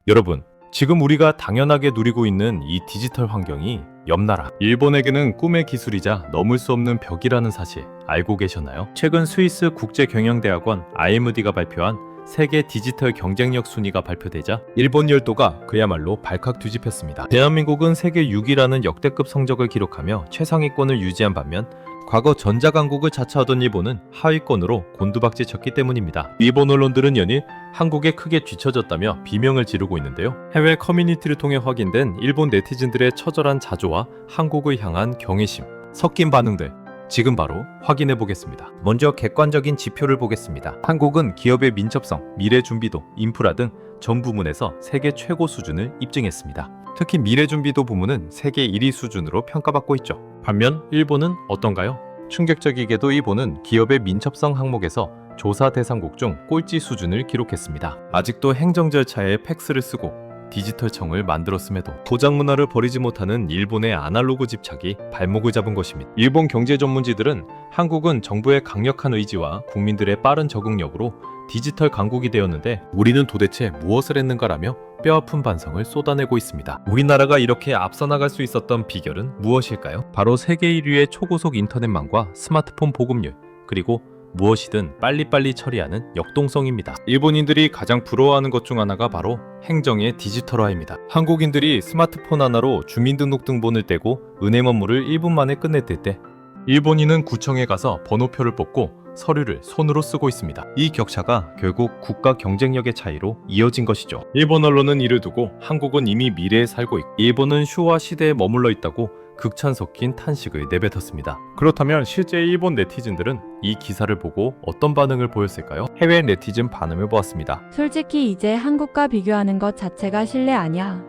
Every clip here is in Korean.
여러분, 지금 우리가 당연하게 누리고 있는 이 디지털 환경이 옆 나라 일본에게는 꿈의 기술이자 넘을 수 없는 벽이라는 사실 알고 계셨나요? 최근 스위스 국제경영대학원 IMD가 발표한 세계 디지털 경쟁력 순위가 발표되자 일본 열도가 그야말로 발칵 뒤집혔습니다. 대한민국은 세계 6위라는 역대급 성적을 기록하며 최상위권을 유지한 반면 과거 전자강국을 자처하던 일본은 하위권으로 곤두박질 쳤기 때문입니다. 일본 언론들은 연일 한국에 크게 뒤처졌다며 비명을 지르고 있는데요. 해외 커뮤니티를 통해 확인된 일본 네티즌들의 처절한 자조와 한국을 향한 경외심, 섞인 반응들 지금 바로 확인해 보겠습니다. 먼저 객관적인 지표를 보겠습니다. 한국은 기업의 민첩성, 미래 준비도, 인프라 등 전 부문에서 세계 최고 수준을 입증했습니다. 특히 미래 준비도 부문은 세계 1위 수준으로 평가받고 있죠. 반면 일본은 어떤가요? 충격적이게도 일본은 기업의 민첩성 항목에서 조사 대상국 중 꼴찌 수준을 기록했습니다. 아직도 행정 절차에 팩스를 쓰고 디지털청을 만들었음에도 도장 문화를 버리지 못하는 일본의 아날로그 집착이 발목을 잡은 것입니다. 일본 경제 전문지들은 한국은 정부의 강력한 의지와 국민들의 빠른 적응력으로 디지털 강국이 되었는데 우리는 도대체 무엇을 했는가라며 뼈아픈 반성을 쏟아내고 있습니다. 우리나라가 이렇게 앞서 나갈 수 있었던 비결은 무엇일까요? 바로 세계 1위의 초고속 인터넷망과 스마트폰 보급률, 그리고 무엇이든 빨리빨리 처리하는 역동성입니다. 일본인들이 가장 부러워하는 것 중 하나가 바로 행정의 디지털화입니다. 한국인들이 스마트폰 하나로 주민등록등본을 떼고 은행 업무를 1분 만에 끝냈을 때 일본인은 구청에 가서 번호표를 뽑고 서류를 손으로 쓰고 있습니다. 이 격차가 결국 국가 경쟁력의 차이로 이어진 것이죠. 일본 언론은 이를 두고 한국은 이미 미래에 살고 있고 일본은 슈와 시대에 머물러 있다고 극찬 섞인 탄식을 내뱉었습니다. 그렇다면 실제 일본 네티즌들은 이 기사를 보고 어떤 반응을 보였을까요? 해외 네티즌 반응을 보았습니다. 솔직히 이제 한국과 비교하는 것 자체가 실례 아니야.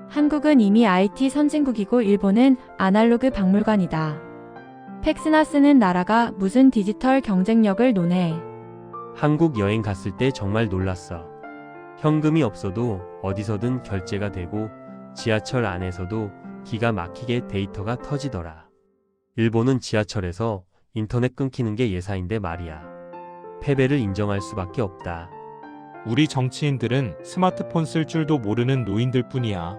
한국은 이미 IT 선진국이고 일본은 아날로그 박물관이다. 팩스나 쓰는 나라가 무슨 디지털 경쟁력을 논해. 한국 여행 갔을 때 정말 놀랐어. 현금이 없어도 어디서든 결제가 되고 지하철 안에서도 기가 막히게 데이터가 터지더라. 일본은 지하철에서 인터넷 끊기는 게 예사인데 말이야. 패배를 인정할 수밖에 없다. 우리 정치인들은 스마트폰 쓸 줄도 모르는 노인들 뿐이야.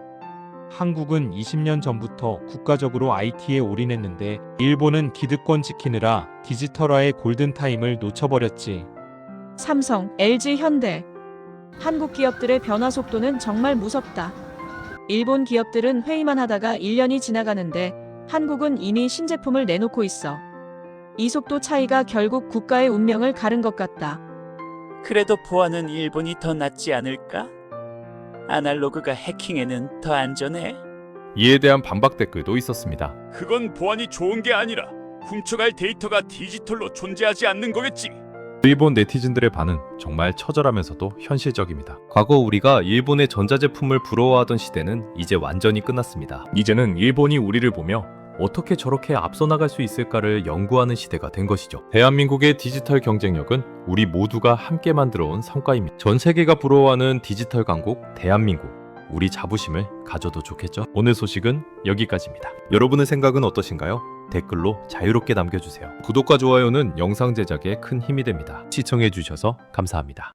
한국은 20년 전부터 국가적으로 IT에 올인했는데 일본은 기득권 지키느라 디지털화의 골든타임을 놓쳐버렸지. 삼성, LG, 현대. 한국 기업들의 변화 속도는 정말 무섭다. 일본 기업들은 회의만 하다가 1년이 지나가는데 한국은 이미 신제품을 내놓고 있어. 이 속도 차이가 결국 국가의 운명을 가른 것 같다. 그래도 보안은 일본이 더 낫지 않을까? 아날로그가 해킹에는 더 안전해. 이에 대한 반박 댓글도 있었습니다. 그건 보안이 좋은 게 아니라 훔쳐갈 데이터가 디지털로 존재하지 않는 거겠지. 일본 네티즌들의 반응 정말 처절하면서도 현실적입니다. 과거 우리가 일본의 전자제품을 부러워하던 시대는 이제 완전히 끝났습니다. 이제는 일본이 우리를 보며 어떻게 저렇게 앞서 나갈 수 있을까를 연구하는 시대가 된 것이죠. 대한민국의 디지털 경쟁력은 우리 모두가 함께 만들어온 성과입니다. 전 세계가 부러워하는 디지털 강국 대한민국, 우리 자부심을 가져도 좋겠죠? 오늘 소식은 여기까지입니다. 여러분의 생각은 어떠신가요? 댓글로 자유롭게 남겨주세요. 구독과 좋아요는 영상 제작에 큰 힘이 됩니다. 시청해주셔서 감사합니다.